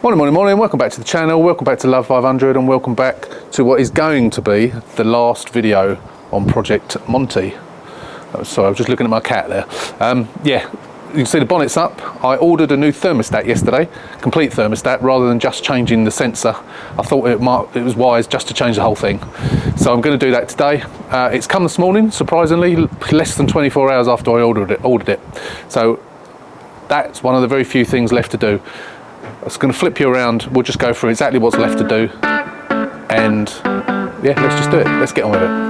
Morning, welcome back to the channel, welcome back to Love 500 and welcome back to what is going to be the last video on Project Monty. Sorry, I was just looking at my cat there. Yeah, you can see the bonnet's up. I ordered a new thermostat yesterday, complete thermostat, rather than just changing the sensor. I thought it was wise just to change the whole thing. So I'm going to do that today. It's come this morning, surprisingly, less than 24 hours after I ordered it. So that's one of the very few things left to do. I was going to flip you around, we'll just go through exactly what's left to do, and yeah, let's just do it, let's get on with it.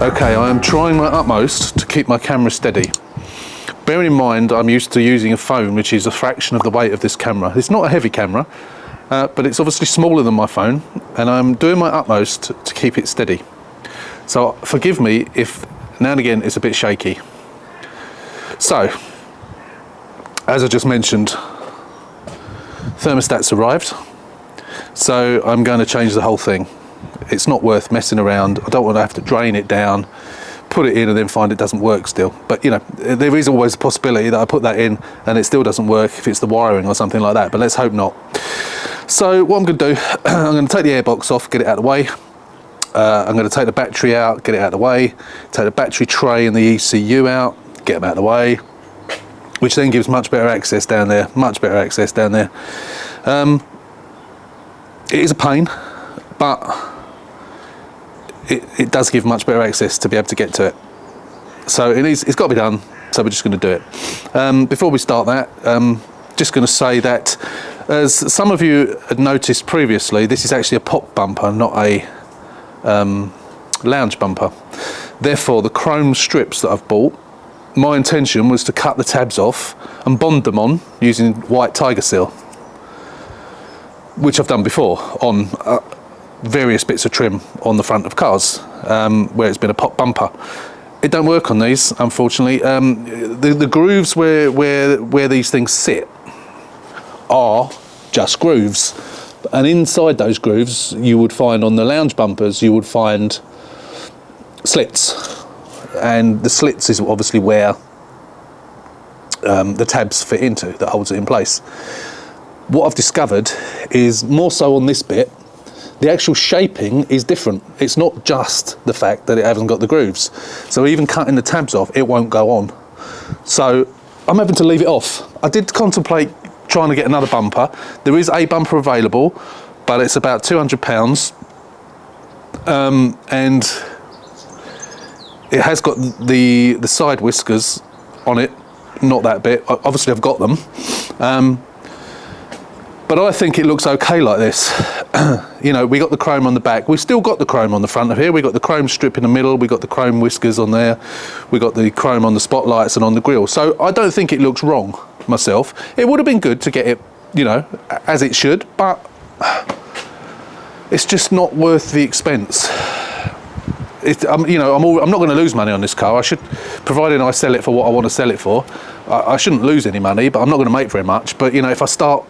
Okay, I am trying my utmost to keep my camera steady. Bearing in mind I'm used to using a phone which is a fraction of the weight of this camera. It's not a heavy camera, but it's obviously smaller than my phone, and I'm doing my utmost to keep it steady. So forgive me if now and again it's a bit shaky. So, as I just mentioned, thermostat's arrived, so I'm going to change the whole thing. It's not worth messing around. I don't want to have to drain it down, put it in and then find it doesn't work still. But you know, there is always a possibility that I put that in and it still doesn't work if it's the wiring or something like that, but let's hope not. So what I'm going to do, I'm going to take the airbox off, get it out of the way. I'm going to take the battery out, get it out of the way. Take the battery tray and the ECU out, get them out of the way, which then gives much better access down there, It is a pain, but it does give much better access to be able to get to it. So it's got to be done, so we're just going to do it. Before we start that, just going to say that, as some of you had noticed previously, this is actually a pop bumper, not a lounge bumper. Therefore, the chrome strips that I've bought, my intention was to cut the tabs off and bond them on using white tiger seal, which I've done before on various bits of trim on the front of cars where it's been a pop bumper. It don't work on these, unfortunately. The grooves where these things sit are just grooves, and inside those grooves you would find, on the lounge bumpers, you would find slits, and the slits is obviously where the tabs fit into, that holds it in place. What I've discovered is, more so on this bit, the actual shaping is different. It's not just the fact that it hasn't got the grooves. So even cutting the tabs off, it won't go on. So I'm having to leave it off. I did contemplate trying to get another bumper. There is a bumper available, but it's about £200. And it has got the side whiskers on it, not that bit. Obviously I've got them. But I think it looks okay like this. You know, we got the chrome on the back. We've still got the chrome on the front of here. We got the chrome strip in the middle. We got the chrome whiskers on there. We got the chrome on the spotlights and on the grille. So I don't think it looks wrong myself. It would have been good to get it, you know, as it should, but it's just not worth the expense. You know, I'm not going to lose money on this car. I should, providing I sell it for what I want to sell it for, I shouldn't lose any money, but I'm not going to make very much. But you know, if I start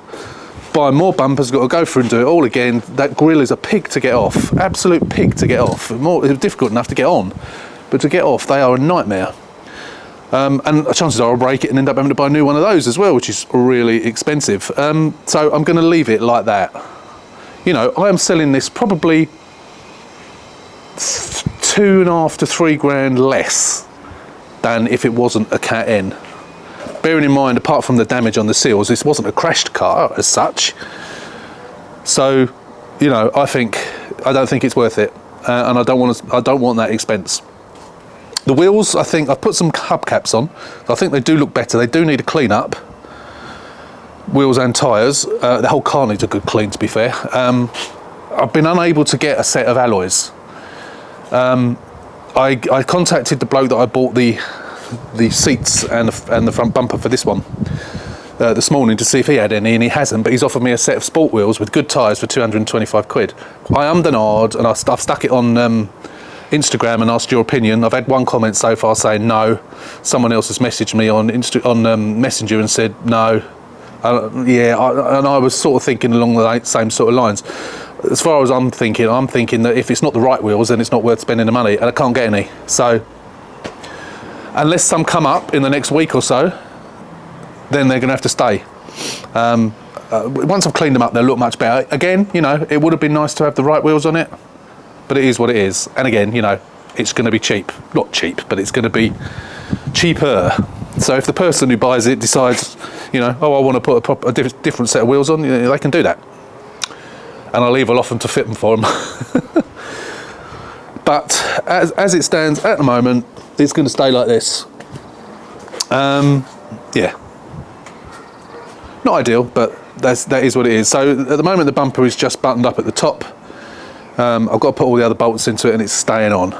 buying more bumpers, got to go through and do it all again. That grill is a pig to get off, absolute pig to get off. It's difficult enough to get on, but to get off, they are a nightmare. And chances are I'll break it and end up having to buy a new one of those as well, which is really expensive. So I'm going to leave it like that. You know, I am selling this probably 2.5 to 3 grand less than if it wasn't a Cat N. Bearing in mind, apart from the damage on the seals, this wasn't a crashed car as such. So, you know, I don't think it's worth it, and I don't want that expense. The wheels, I think I've put some hubcaps on. I think they do look better. They do need a clean up. Wheels and tyres. The whole car needs a good clean, to be fair. I've been unable to get a set of alloys. I contacted the bloke that I bought the seats and the front bumper for this one this morning to see if he had any, and he hasn't, but he's offered me a set of sport wheels with good tyres for 225 quid. I ummed and ahed, and I've stuck it on Instagram and asked your opinion. I've had one comment so far saying no. Someone else has messaged me on Messenger and said no. And I was sort of thinking along the same sort of lines. As far as I'm thinking that if it's not the right wheels, then it's not worth spending the money, and I can't get any. So unless some come up in the next week or so, then they're going to have to stay. Once I've cleaned them up, they'll look much better. Again, you know, it would have been nice to have the right wheels on it, but it is what it is. And again, you know, it's going to be cheap. Not cheap, but it's going to be cheaper. So if the person who buys it decides, you know, oh, I want to put a different set of wheels on, you know, they can do that. And I'll even offer them to fit them for them. But as it stands at the moment, it's going to stay like this. Yeah. Not ideal, but that is what it is. So at the moment, the bumper is just buttoned up at the top. I've got to put all the other bolts into it, and it's staying on.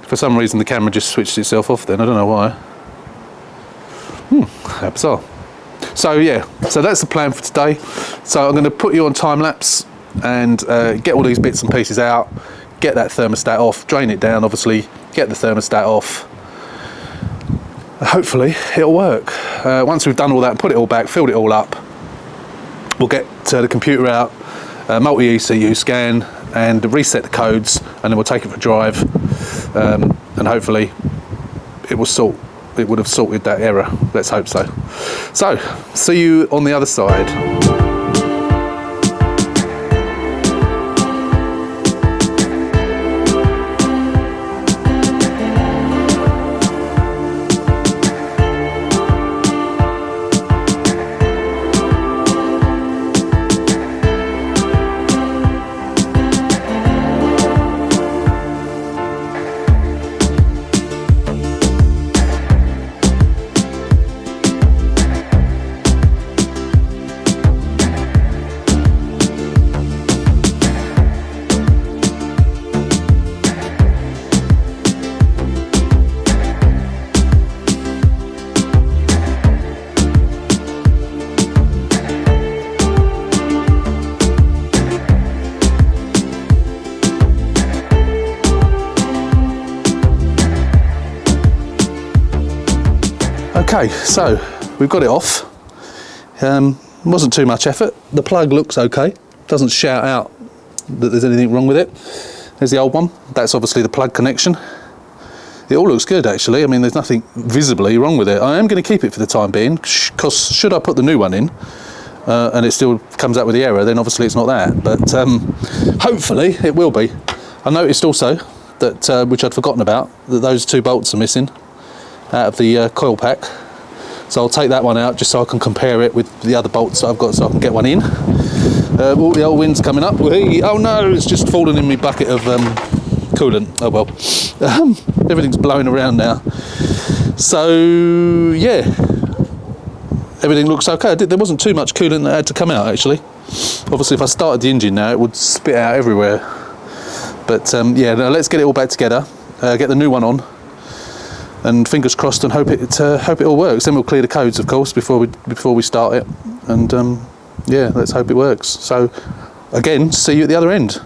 For some reason, the camera just switched itself off then. I don't know why. How bizarre. So yeah, so that's the plan for today. So I'm going to put you on time lapse and get all these bits and pieces out, get that thermostat off, drain it down obviously, get the thermostat off. Hopefully it'll work. Once we've done all that, put it all back, filled it all up, we'll get the computer out, multi-ECU scan and reset the codes, and then we'll take it for a drive, and hopefully it would have sorted that error. Let's hope so. So, see you on the other side. Okay, so we've got it off. Wasn't too much effort. The plug looks okay. Doesn't shout out that there's anything wrong with it. There's the old one. That's obviously the plug connection. It all looks good actually. I mean, there's nothing visibly wrong with it. I am going to keep it for the time being, because should I put the new one in and it still comes up with the error, then obviously it's not that. But hopefully it will be. I noticed also that, which I'd forgotten about, that those two bolts are missing out of the coil pack. So I'll take that one out just so I can compare it with the other bolts that I've got, so I can get one in. All the old wind's coming up. Oh no, it's just fallen in my bucket of coolant. Oh well. Everything's blowing around now. So yeah, everything looks okay. There wasn't too much coolant that had to come out actually. Obviously if I started the engine now, it would spit out everywhere. But yeah, now let's get it all back together, get the new one on, and fingers crossed, and hope it all works. Then we'll clear the codes, of course, before we start it, and yeah, let's hope it works. So again, see you at the other end.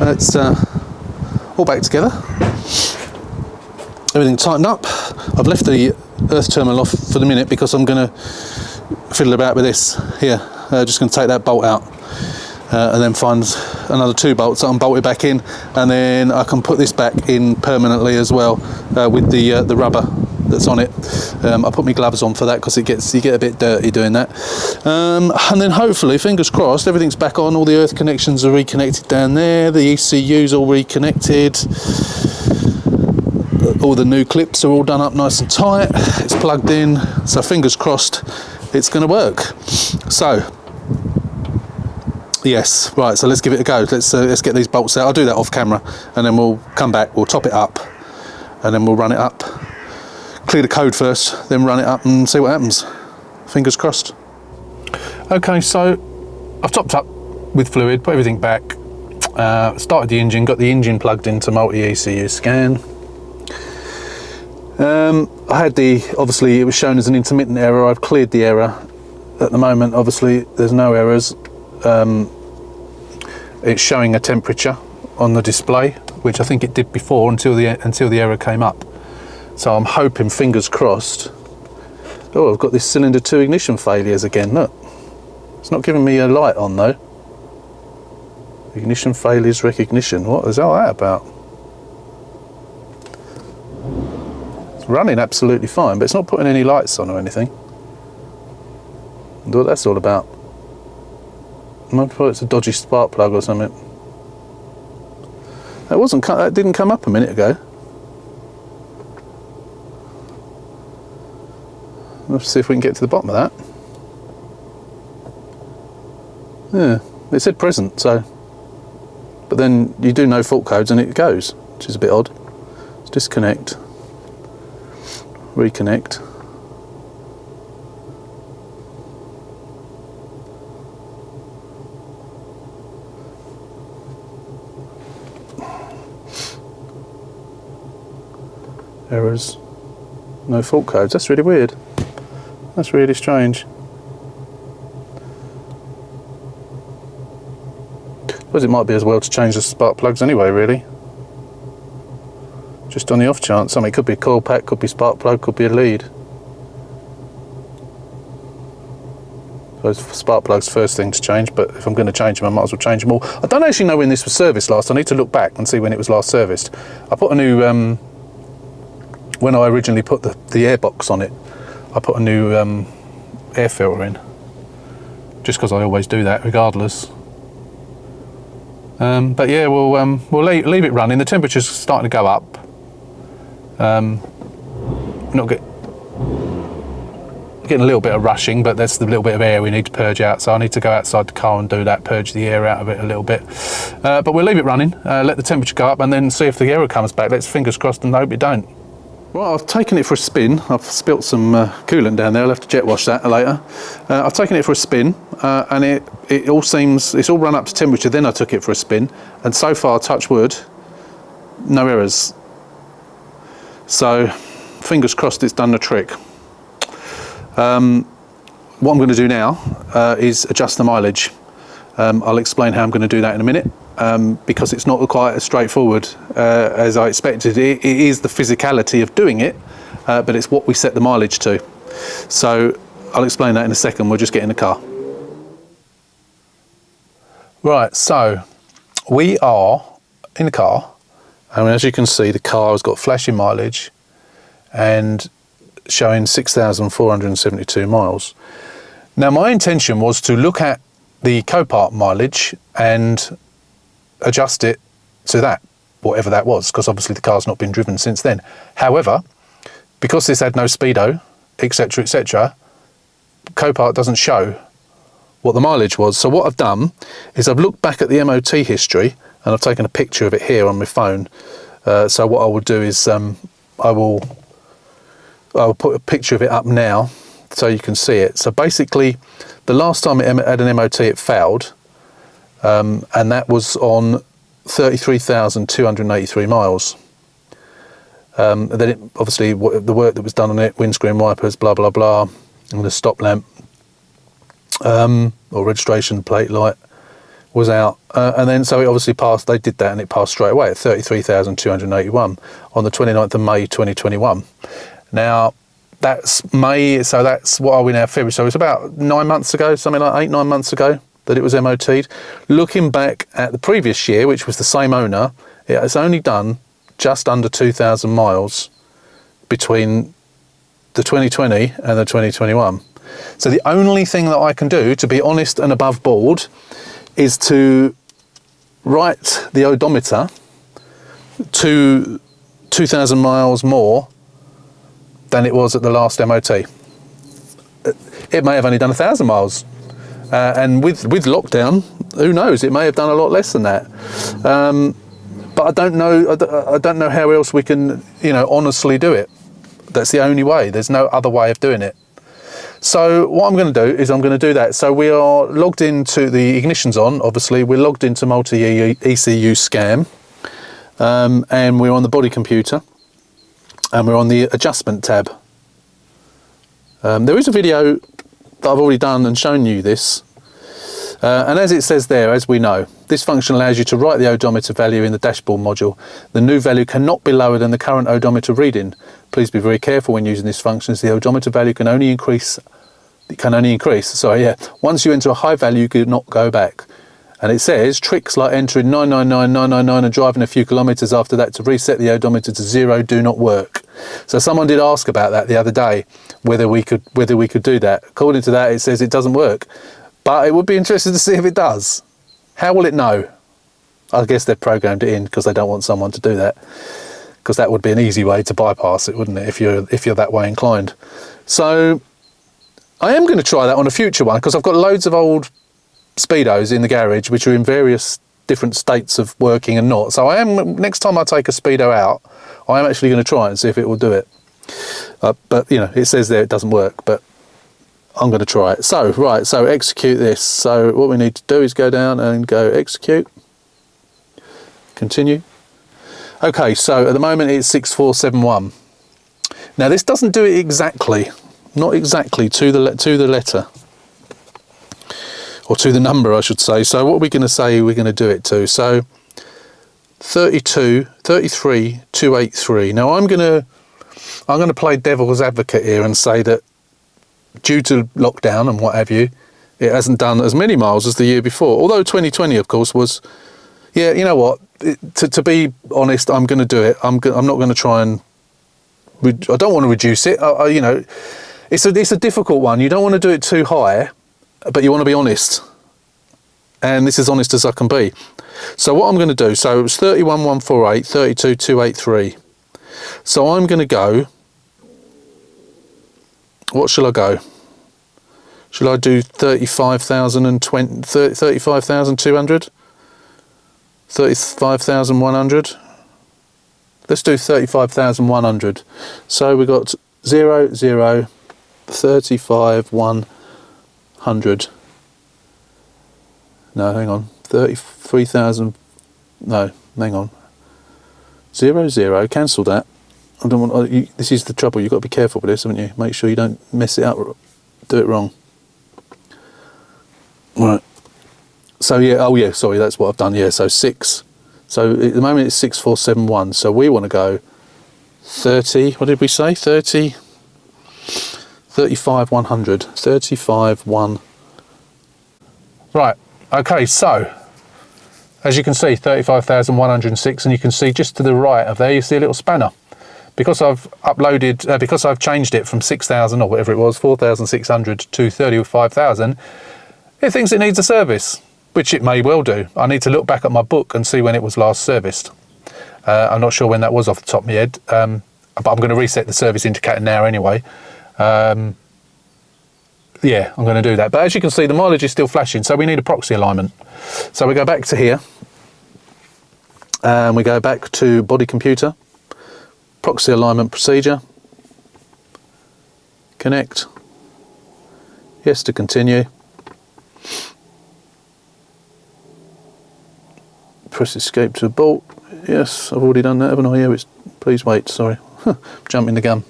It's all back together. Everything tightened up. I've left the earth terminal off for the minute because I'm going to fiddle about with this here. Just going to take that bolt out and then find another 2 bolts that I'm bolted back in, and then I can put this back in permanently as well with the rubber that's on it. I put my gloves on for that because you get a bit dirty doing that. And then hopefully, fingers crossed, everything's back on. All the earth connections are reconnected down there. The ECU's all reconnected. All the new clips are all done up nice and tight. It's plugged in, so fingers crossed it's going to work. So yes, right, so let's give it a go. Let's get these bolts out. I'll do that off camera, and then we'll come back, we'll top it up, and then we'll run it up. Clear the code first, then run it up and see what happens. Fingers crossed. Okay, so I've topped up with fluid, put everything back, started the engine, got the engine plugged into multi-ECU scan. I had obviously it was shown as an intermittent error. I've cleared the error. At the moment, obviously, there's no errors. It's showing a temperature on the display, which I think it did before until the error came up. So I'm hoping, fingers crossed. Oh, I've got this cylinder 2 ignition failures again. Look, it's not giving me a light on though. Ignition failures recognition. What is all that about? It's running absolutely fine, but it's not putting any lights on or anything. I wonder what that's all about. I thought it's a dodgy spark plug or something. That didn't come up a minute ago. Let's see if we can get to the bottom of that. Yeah, it said present, so. But then you do no fault codes and it goes, which is a bit odd. Let's disconnect, reconnect. Errors, no fault codes. That's really weird. That's really strange. Suppose it might be as well to change the spark plugs anyway, really. Just on the off chance. I mean, it could be a coil pack, could be spark plug, could be a lead. So spark plug's first thing to change, but if I'm going to change them, I might as well change them all. I don't actually know when this was serviced last. I need to look back and see when it was last serviced. I put a new, when I originally put the air box on it, I put a new air filter in, just because I always do that regardless. But yeah, we'll leave it running. The temperature's starting to go up. Getting a little bit of rushing, but that's the little bit of air we need to purge out, so I need to go outside the car and do that, purge the air out of it a little bit. But we'll leave it running, let the temperature go up, and then see if the error comes back. Let's fingers crossed and hope it don't. Well, I've taken it for a spin. I've spilt some coolant down there. I'll have to jet wash that later. I've taken it for a spin, and it all seems, it's all run up to temperature. Then I took it for a spin, and so far, touch wood, no errors. So, fingers crossed it's done the trick. What I'm going to do now is adjust the mileage. I'll explain how I'm going to do that in a minute. Because it's not quite as straightforward as I expected. It is the physicality of doing it, but it's what we set the mileage to. So I'll explain that in a second. We'll just get in the car. Right, so we are in the car, and as you can see, the car has got flashing mileage and showing 6,472 miles. Now, my intention was to look at the Copart mileage and adjust it to that, whatever that was, because obviously the car's not been driven since then. However, because this had no speedo, etc., Copart doesn't show what the mileage was. So what I've done is I've looked back at the MOT history, and I've taken a picture of it here on my phone. So what I will do is I'll put a picture of it up now so you can see it. So basically, the last time it had an MOT, it failed. And that was on 33,283 miles. Then it, obviously the work that was done on it, windscreen wipers, blah blah blah, and the stop lamp or registration plate light was out, and then so it obviously passed. They did that, and it passed straight away at 33,281 on the 29th of May 2021. Now that's May, so that's, what are we now, February? So it's about 9 months ago, something like 8-9 months ago, that it was MOT'd. Looking back at the previous year, which was the same owner, it has only done just under 2,000 miles between the 2020 and the 2021. So the only thing that I can do, to be honest and above board, is to write the odometer to 2,000 miles more than it was at the last MOT. It may have only done 1,000 miles. And with lockdown, who knows? It may have done a lot less than that. But I don't know. I don't know how else we can, honestly do it. That's the only way. There's no other way of doing it. So what I'm going to do is I'm going to do that. So we are logged into, the ignition's on. Obviously, we're logged into multi-ECU scam, and we're on the body computer, and we're on the adjustment tab. There is a video that I've already done and shown you this. And as it says there, as we know, this function allows you to write the odometer value in the dashboard module. The new value cannot be lower than the current odometer reading. Please be very careful when using this function, as the odometer value can only increase. Once you enter a high value, you cannot go back. And it says tricks like entering 999999 and driving a few kilometers after that to reset the odometer to 0 do not work. So someone did ask about that the other day, whether we could do that. According to that, it says it doesn't work. But it would be interesting to see if it does. How will it know? I guess they've programmed it in because they don't want someone to do that. Because that would be an easy way to bypass it, wouldn't it, if you're that way inclined. So I am going to try that on a future one, because I've got loads of old Speedos in the garage which are in various different states of working and not. So I am, next time I take a Speedo out, I am actually going to try and see if it will do it. But it says there it doesn't work, but I'm going to try it. So, right, so execute this. So what we need to do is go down and go execute. Continue. Okay, so at the moment it's 6471. Now this doesn't do it exactly, not exactly to the letter, or to the number I should say. So what are we going to say we're going to do it to? So 33,283. Now I'm going to play devil's advocate here and say that due to lockdown and what have you, it hasn't done as many miles as the year before. Although 2020, of course, was, yeah, you know what? To be honest, I'm going to do it. I'm not going to try and. I don't want to reduce it. It's a difficult one. You don't want to do it too high, but you want to be honest. And this is honest as I can be. So what I'm going to do. So it was 31,148, 32,283. So I'm going to go. What shall I go? Shall I do 35,200? 35,100? Let's do 35,100. So we got 0, 0, 35, 100. No, hang on. 33,000. No, hang on. 0, 0. Cancel that. I don't want. This is the trouble. You've got to be careful with this, haven't you? Make sure you don't mess it up. Do it wrong. Right. So yeah. Oh yeah. Sorry, that's what I've done. Yeah. So 6. So at the moment it's 6471. So we want to go 30. What did we say? 30. 35 100. 35 1. Right. Okay. So as you can see, 35,106, and you can see just to the right of there, you see a little spanner. Because I've uploaded, because I've changed it from 6,000 or whatever it was, 4,600 to 35,000, it thinks it needs a service, which it may well do. I need to look back at my book and see when it was last serviced. I'm not sure when that was off the top of my head, but I'm going to reset the service indicator now anyway. Yeah, I'm going to do that. But as you can see, the mileage is still flashing, so we need a proxy alignment. So we go back to here, and we go back to body computer. Proxy alignment procedure. Connect. Yes to continue. Press escape to abort. Yes, I've already done that, haven't I? Yeah, please wait, sorry. Jumping the gun.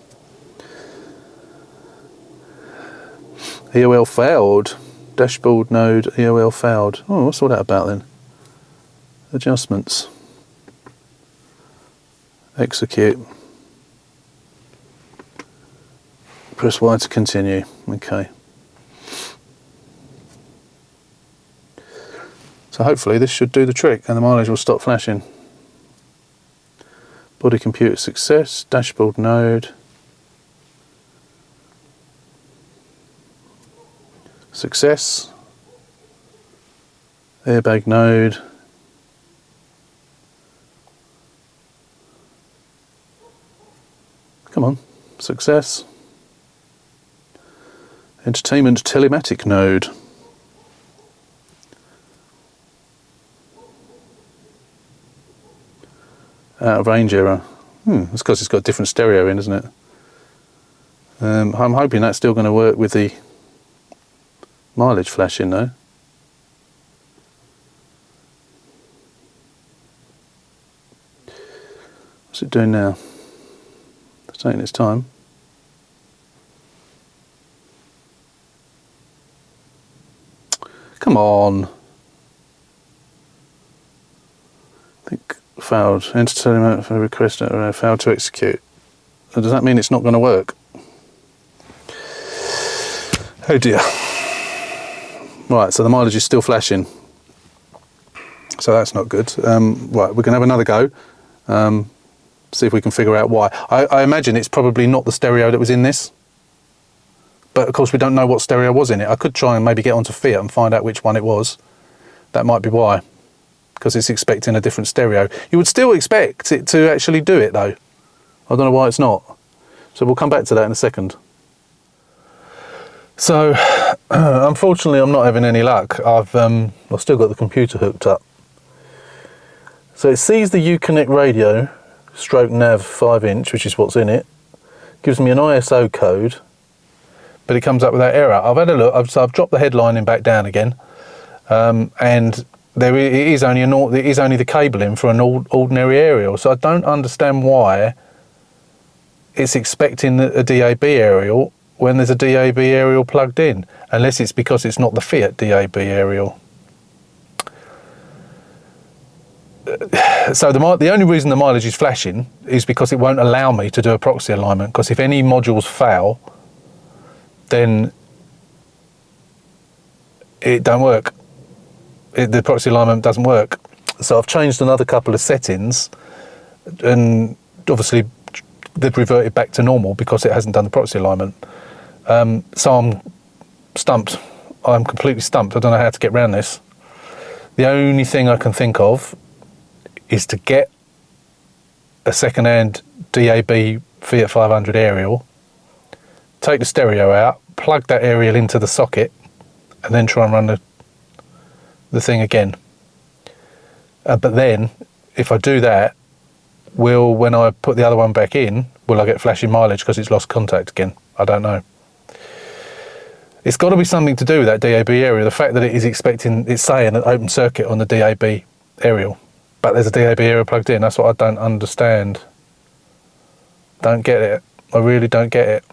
EOL failed. Dashboard node EOL failed. Oh, what's all that about then? Adjustments. Execute. Press Y to continue. Okay. So hopefully this should do the trick and the mileage will stop flashing. Body computer success, dashboard node. Success. Airbag node. Come on, success. Entertainment telematic node. Out of range error. That's because it's got a different stereo in, isn't it? I'm hoping that's still going to work with the mileage flashing though. What's it doing now? It's taking its time. Come on. I think failed. Entertainment for request failed to execute. So does that mean it's not going to work? Oh dear. Right, so the mileage is still flashing. So that's not good. Right, we're going to have another go. See if we can figure out why. I imagine it's probably not the stereo that was in this. But of course we don't know what stereo was in it. I could try and maybe get onto Fiat and find out which one it was. That might be why. Because it's expecting a different stereo. You would still expect it to actually do it though. I don't know why it's not. So we'll come back to that in a second. So, unfortunately I'm not having any luck. I've still got the computer hooked up. So it sees the Uconnect radio, stroke nav 5-inch, which is what's in it. Gives me an ISO code. But it comes up with that error. I've had a look, so I've dropped the headlining back down again, and it is only the cabling for an ordinary aerial. So I don't understand why it's expecting a DAB aerial when there's a DAB aerial plugged in, unless it's because it's not the Fiat DAB aerial. So the only reason the mileage is flashing is because it won't allow me to do a proxy alignment, because if any modules fail, then it don't work. The proxy alignment doesn't work. So I've changed another couple of settings, and obviously they've reverted back to normal because it hasn't done the proxy alignment. So I'm stumped. I'm completely stumped. I don't know how to get around this. The only thing I can think of is to get a second-hand DAB Fiat 500 aerial, take the stereo out, plug that aerial into the socket, and then try and run the thing again. But then, if I do that, when I put the other one back in, will I get flashing mileage because it's lost contact again? I don't know. It's got to be something to do with that DAB aerial. The fact that it's saying an open circuit on the DAB aerial, but there's a DAB aerial plugged in. That's what I don't understand. Don't get it. I really don't get it.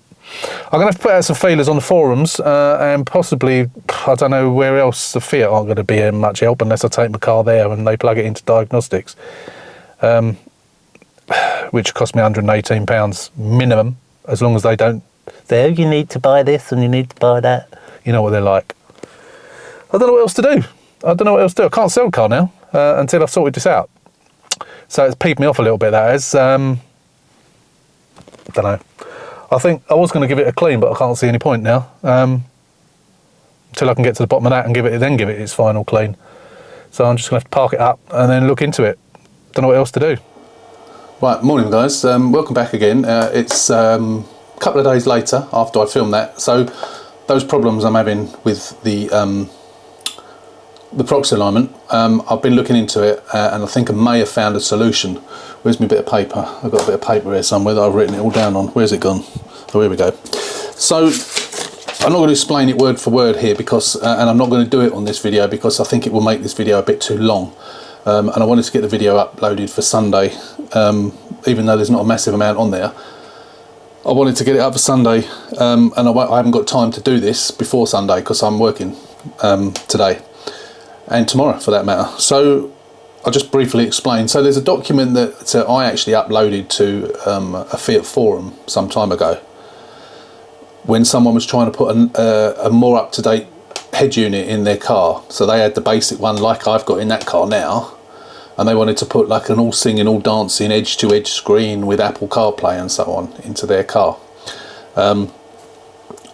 I'm going to have to put out some feelers on the forums, and possibly, I don't know where else the Fiat aren't going to be much help unless I take my car there and they plug it into diagnostics, which cost me £118 minimum, as long as they don't, there, you need to buy this and you need to buy that. You know what they're like. I don't know what else to do. I can't sell a car now until I've sorted this out. So it's peeved me off a little bit, that is. Don't know. I think I was going to give it a clean, but I can't see any point now. Until I can get to the bottom of that and give it its final clean. So I'm just going to have to park it up and then look into it. Don't know what else to do. Right, morning guys. Welcome back again. It's a couple of days later after I filmed that. So those problems I'm having with the proxy alignment, I've been looking into it, and I think I may have found a solution. Where's my bit of paper? I've got a bit of paper here somewhere that I've written it all down on. Where's it gone? Oh, here we go. So I'm not going to explain it word for word here because, and I'm not going to do it on this video because I think it will make this video a bit too long. And I wanted to get the video uploaded for Sunday, even though there's not a massive amount on there. I wanted to get it up for Sunday, and I haven't got time to do this before Sunday because I'm working today and tomorrow for that matter. So I'll just briefly explain. So there's a document that I actually uploaded to a Fiat forum some time ago when someone was trying to put a more up-to-date head unit in their car. So they had the basic one like I've got in that car now, and they wanted to put like an all singing, all dancing, edge-to-edge screen with Apple CarPlay and so on into their car.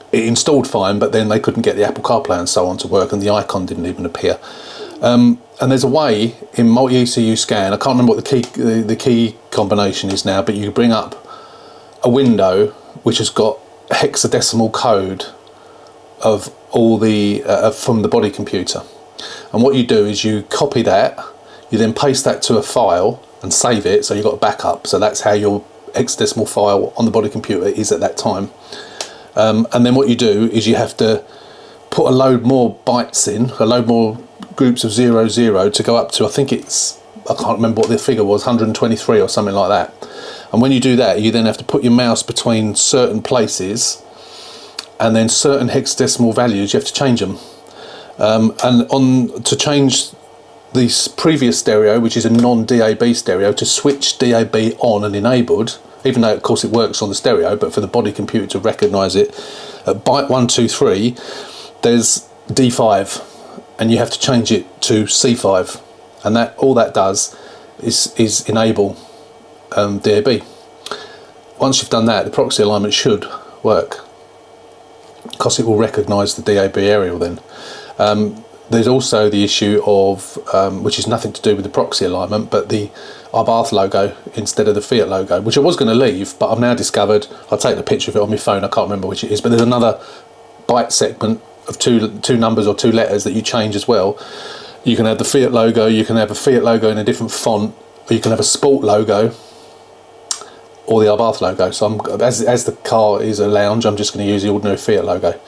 It installed fine, but then they couldn't get the Apple CarPlay and so on to work, and the icon didn't even appear. And there's a way in multi-ECU scan, I can't remember what the key combination is now, but you bring up a window which has got hexadecimal code of all the from the body computer, and what you do is you copy that, you then paste that to a file and save it, so you've got a backup. So that's how your hexadecimal file on the body computer is at that time. And then what you do is you have to put a load more bytes in, a load more groups of 00 to go up to, I think it's, I can't remember what the figure was, 123 or something like that. And when you do that, you then have to put your mouse between certain places, and then certain hexadecimal values, you have to change them. And to change the previous stereo, which is a non-DAB stereo, to switch DAB on and enabled, even though of course it works on the stereo, but for the body computer to recognise it, at byte 123 there's D5, and you have to change it to C5, and that all that does is enable DAB. Once you've done that, the proxy alignment should work, because it will recognise the DAB aerial then. There's also the issue of, which is nothing to do with the proxy alignment, but the Abarth logo instead of the Fiat logo, which I was going to leave, but I've now discovered, I'll take the picture of it on my phone, I can't remember which it is, but there's another byte segment of two numbers or two letters that you change as well. You can have the Fiat logo, you can have a Fiat logo in a different font, or you can have a Sport logo, or the Abarth logo. So as the car is a lounge, I'm just going to use the ordinary Fiat logo.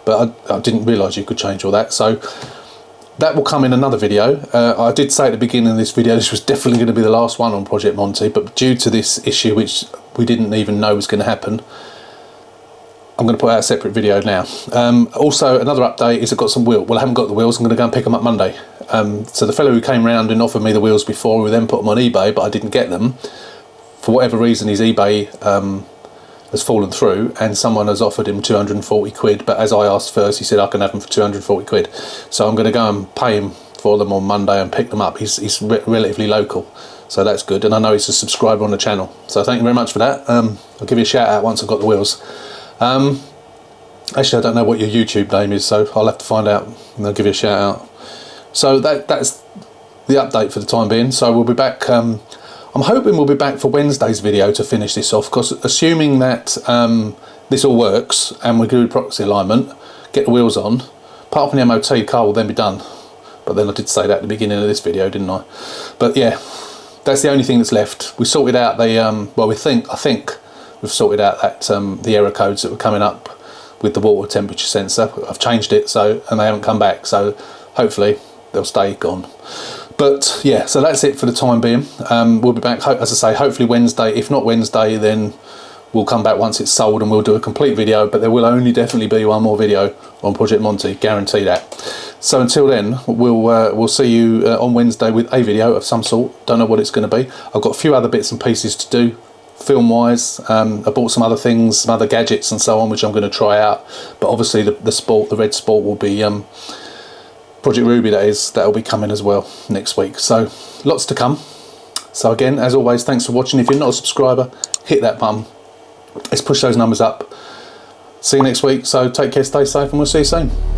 But I didn't realise you could change all that. So that will come in another video. I did say at the beginning of this video this was definitely going to be the last one on Project Monty, but due to this issue, which we didn't even know was going to happen, I'm going to put out a separate video now. Also, another update is I've got some wheels. Well, I haven't got the wheels. I'm going to go and pick them up Monday. So the fellow who came round and offered me the wheels before, we then put them on eBay, but I didn't get them. For whatever reason, his eBay has fallen through, and someone has offered him 240 quid, but as I asked first, he said I can have them for 240 quid. So I'm going to go and pay him for them on Monday and pick them up. He's relatively local, so that's good, and I know he's a subscriber on the channel, so thank you very much for that. I'll give you a shout out once I've got the wheels. Actually, I don't know what your YouTube name is, so I'll have to find out and I'll give you a shout out. So that's the update for the time being. So we'll be back, I'm hoping we'll be back for Wednesday's video to finish this off, because assuming that this all works and we do proxy alignment, get the wheels on, apart from the MOT, the car will then be done. But then I did say that at the beginning of this video, didn't I? But yeah, that's the only thing that's left. We sorted out the, well, I think we've sorted out that the error codes that were coming up with the water temperature sensor. I've changed it, so, and they haven't come back, so hopefully they'll stay gone. But yeah, so that's it for the time being. We'll be back, as I say, hopefully Wednesday. If not Wednesday, then we'll come back once it's sold and we'll do a complete video, but there will only definitely be one more video on Project Monty, guarantee that. So until then, we'll see you on Wednesday with a video of some sort. Don't know what it's going to be. I've got a few other bits and pieces to do film wise. I bought some other things, some other gadgets and so on, which I'm going to try out, but obviously the red Sport will be Project Ruby, that'll be coming as well next week, so lots to come. So again, as always, thanks for watching. If you're not a subscriber, hit that button, let's push those numbers up. See you next week, so take care, stay safe, and we'll see you soon.